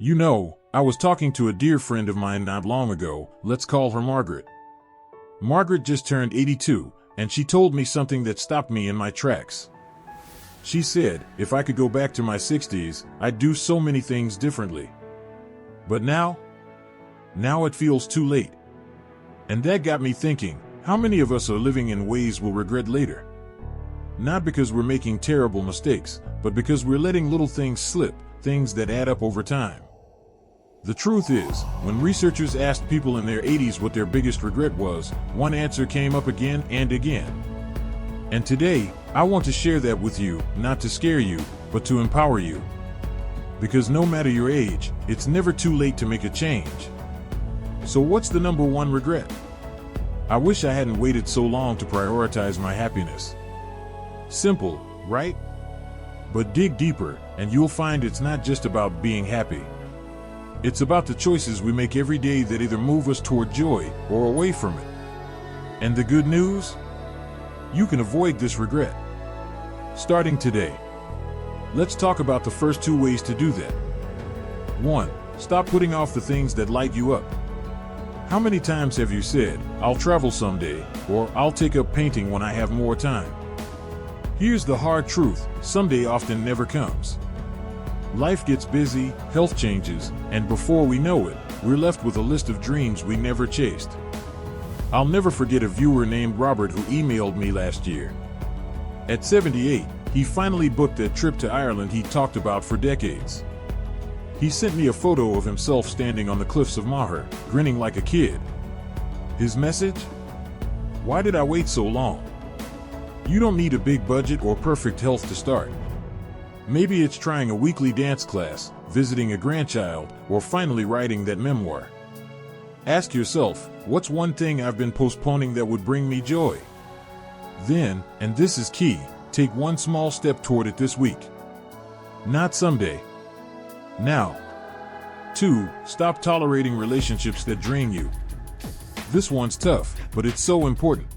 I was talking to a dear friend of mine not long ago. Let's call her Margaret. Margaret just turned 82, and she told me something that stopped me in my tracks. She said, if I could go back to my 60s, I'd do so many things differently. But now it feels too late. And that got me thinking, how many of us are living in ways we'll regret later? Not because we're making terrible mistakes, but because we're letting little things slip, things that add up over time. The truth is, when researchers asked people in their 80s what their biggest regret was, one answer came up again and again. And today, I want to share that with you, not to scare you, but to empower you. Because no matter your age, it's never too late to make a change. So what's the number one regret? I wish I hadn't waited so long to prioritize my happiness. Simple, right? But dig deeper, and you'll find it's not just about being happy. It's about the choices we make every day that either move us toward joy or away from it. And the good news? You can avoid this regret. Starting today. Let's talk about the first two ways to do that. 1. Stop putting off the things that light you up. How many times have you said, I'll travel someday, or I'll take up painting when I have more time? Here's the hard truth, someday often never comes. Life gets busy, health changes, and before we know it, we're left with a list of dreams we never chased. I'll never forget a viewer named Robert who emailed me last year. At 78, he finally booked that trip to Ireland he talked about for decades. He sent me a photo of himself standing on the cliffs of Moher, grinning like a kid. His message? Why did I wait so long? You don't need a big budget or perfect health to start. Maybe it's trying a weekly dance class, visiting a grandchild, or finally writing that memoir. Ask yourself, what's one thing I've been postponing that would bring me joy? Then, and this is key, take one small step toward it this week. Not someday. Now. 2. Stop tolerating relationships that drain you. This one's tough, but it's so important.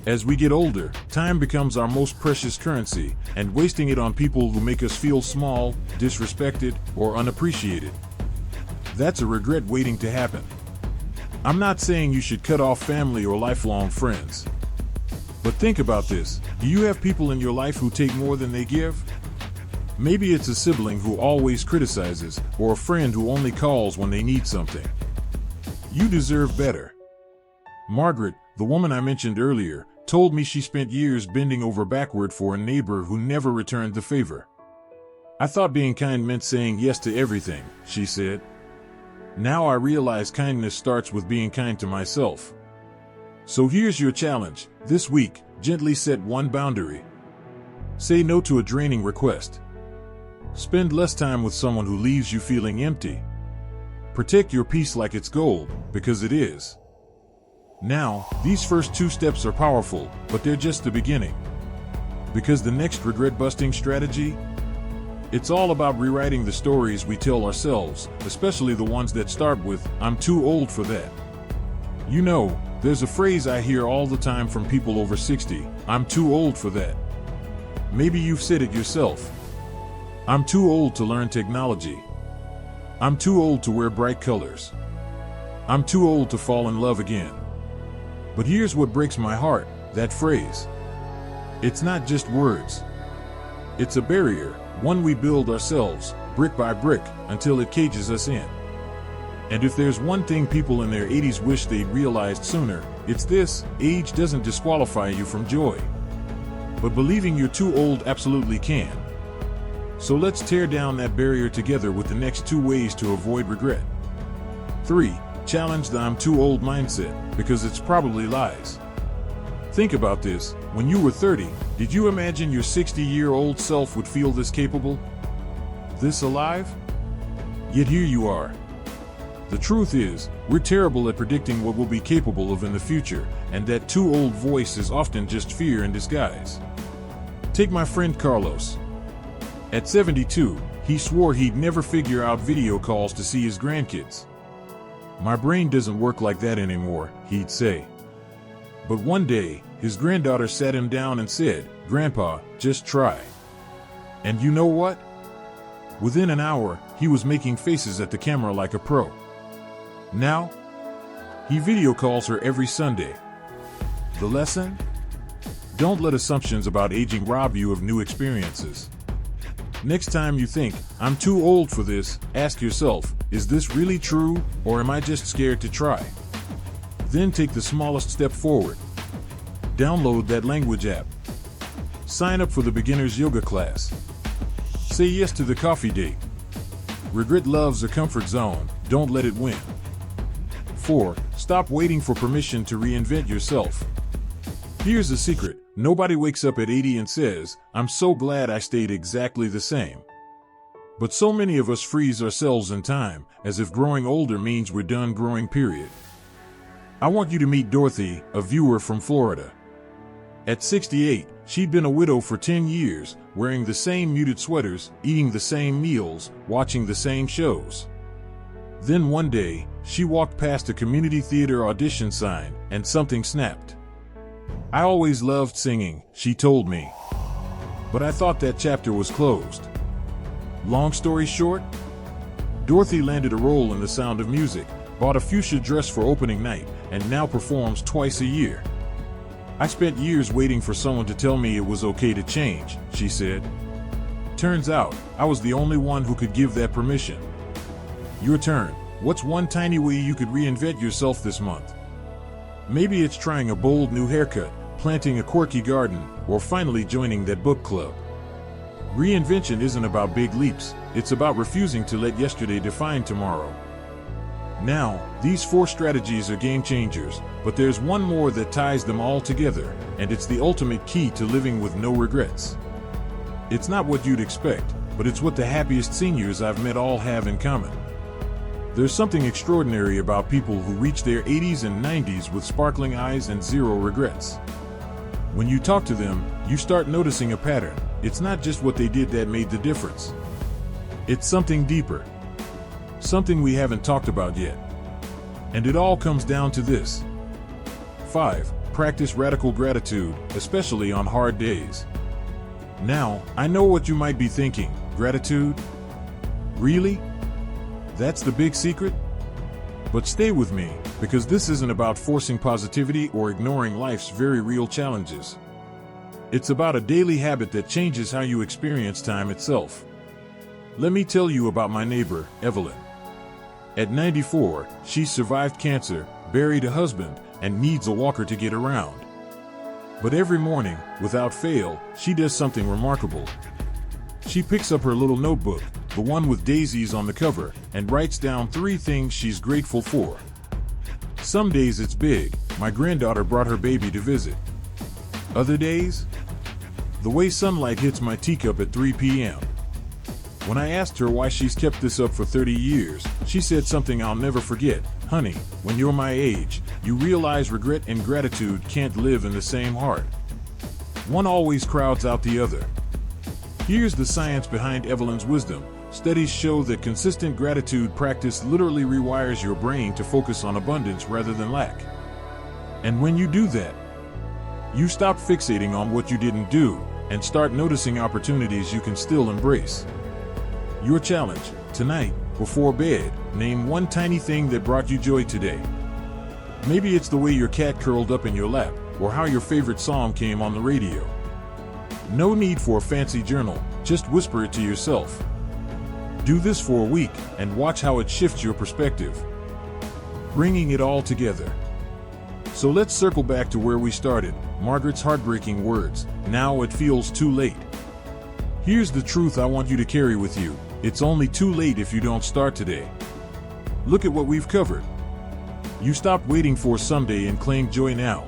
As we get older, time becomes our most precious currency, and wasting it on people who make us feel small, disrespected, or unappreciated. That's a regret waiting to happen. I'm not saying you should cut off family or lifelong friends. But think about this, do you have people in your life who take more than they give? Maybe it's a sibling who always criticizes, or a friend who only calls when they need something. You deserve better. Margaret, the woman I mentioned earlier, told me she spent years bending over backward for a neighbor who never returned the favor. I thought being kind meant saying yes to everything, she said. Now I realize kindness starts with being kind to myself. So here's your challenge. This week, gently set one boundary. Say no to a draining request. Spend less time with someone who leaves you feeling empty. Protect your peace like it's gold, because it is. Now, these first two steps are powerful, but they're just the beginning. Because the next regret-busting strategy? It's all about rewriting the stories we tell ourselves, especially the ones that start with, I'm too old for that. You know, there's a phrase I hear all the time from people over 60, I'm too old for that. Maybe you've said it yourself. I'm too old to learn technology. I'm too old to wear bright colors. I'm too old to fall in love again. But here's what breaks my heart, that phrase. It's not just words. It's a barrier, one we build ourselves, brick by brick, until it cages us in. And if there's one thing people in their 80s wish they'd realized sooner, it's this: age doesn't disqualify you from joy. But believing you're too old absolutely can. So let's tear down that barrier together with the next two ways to avoid regret. 3. Challenge the I'm too old mindset, because it's probably lies. Think about this, when you were 30, did you imagine your 60-year-old self would feel this capable? This alive? Yet here you are. The truth is, we're terrible at predicting what we'll be capable of in the future, and that too old voice is often just fear in disguise. Take my friend Carlos. At 72, he swore he'd never figure out video calls to see his grandkids. My brain doesn't work like that anymore, he'd say. But one day, his granddaughter sat him down and said, Grandpa, just try. And you know what? Within an hour, he was making faces at the camera like a pro. Now, he video calls her every Sunday. The lesson? Don't let assumptions about aging rob you of new experiences. Next time you think, I'm too old for this, ask yourself, is this really true, or am I just scared to try? Then take the smallest step forward. Download that language app. Sign up for the beginner's yoga class. Say yes to the coffee date. Regret loves a comfort zone, don't let it win. 4. Stop waiting for permission to reinvent yourself. Here's the secret. Nobody wakes up at 80 and says, I'm so glad I stayed exactly the same. But so many of us freeze ourselves in time, as if growing older means we're done growing, period. I want you to meet Dorothy, a viewer from Florida. At 68, she'd been a widow for 10 years, wearing the same muted sweaters, eating the same meals, watching the same shows. Then one day, she walked past a community theater audition sign, and something snapped. I always loved singing, she told me. But I thought that chapter was closed. Long story short, Dorothy landed a role in The Sound of Music, bought a fuchsia dress for opening night, and now performs twice a year. I spent years waiting for someone to tell me it was okay to change, she said. Turns out, I was the only one who could give that permission. Your turn. What's one tiny way you could reinvent yourself this month? Maybe it's trying a bold new haircut, planting a quirky garden, or finally joining that book club. Reinvention isn't about big leaps, it's about refusing to let yesterday define tomorrow. Now, these 4 strategies are game changers, but there's one more that ties them all together, and it's the ultimate key to living with no regrets. It's not what you'd expect, but it's what the happiest seniors I've met all have in common. There's something extraordinary about people who reach their 80s and 90s with sparkling eyes and zero regrets. When you talk to them, you start noticing a pattern. It's not just what they did that made the difference. It's something deeper. Something we haven't talked about yet. And it all comes down to this. 5. Practice radical gratitude, especially on hard days. Now, I know what you might be thinking. Gratitude? Really? That's the big secret? But stay with me, because this isn't about forcing positivity or ignoring life's very real challenges. It's about a daily habit that changes how you experience time itself. Let me tell you about my neighbor, Evelyn. At 94, she survived cancer, buried a husband, and needs a walker to get around. But every morning, without fail, she does something remarkable. She picks up her little notebook, the one with daisies on the cover, and writes down 3 things she's grateful for. Some days it's big, my granddaughter brought her baby to visit. Other days? The way sunlight hits my teacup at 3 p.m. When I asked her why she's kept this up for 30 years, she said something I'll never forget. Honey, when you're my age, you realize regret and gratitude can't live in the same heart. One always crowds out the other. Here's the science behind Evelyn's wisdom. Studies show that consistent gratitude practice literally rewires your brain to focus on abundance rather than lack. And when you do that, you stop fixating on what you didn't do and start noticing opportunities you can still embrace. Your challenge, tonight, before bed, name one tiny thing that brought you joy today. Maybe it's the way your cat curled up in your lap, or how your favorite song came on the radio. No need for a fancy journal, just whisper it to yourself. Do this for a week, and watch how it shifts your perspective. Bringing it all together. So let's circle back to where we started, Margaret's heartbreaking words, now it feels too late. Here's the truth I want you to carry with you, it's only too late if you don't start today. Look at what we've covered. You stopped waiting for someday and claimed joy now.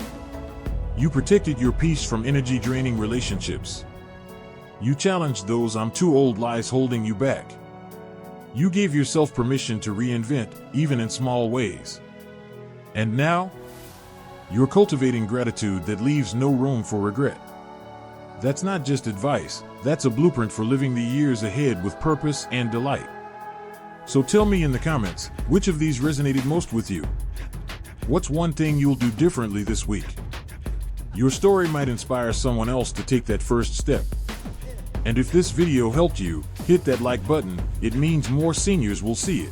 You protected your peace from energy-draining relationships. You challenged those "I'm too old" lies holding you back. You gave yourself permission to reinvent, even in small ways. And now, you're cultivating gratitude that leaves no room for regret. That's not just advice, that's a blueprint for living the years ahead with purpose and delight. So tell me in the comments, which of these resonated most with you? What's one thing you'll do differently this week? Your story might inspire someone else to take that first step. And if this video helped you, hit that like button. It means more seniors will see it.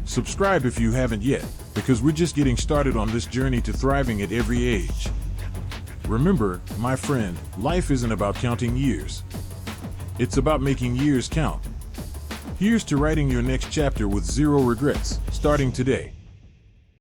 Subscribe if you haven't yet, because we're just getting started on this journey to thriving at every age. Remember, my friend, life isn't about counting years. It's about making years count. Here's to writing your next chapter with zero regrets, starting today.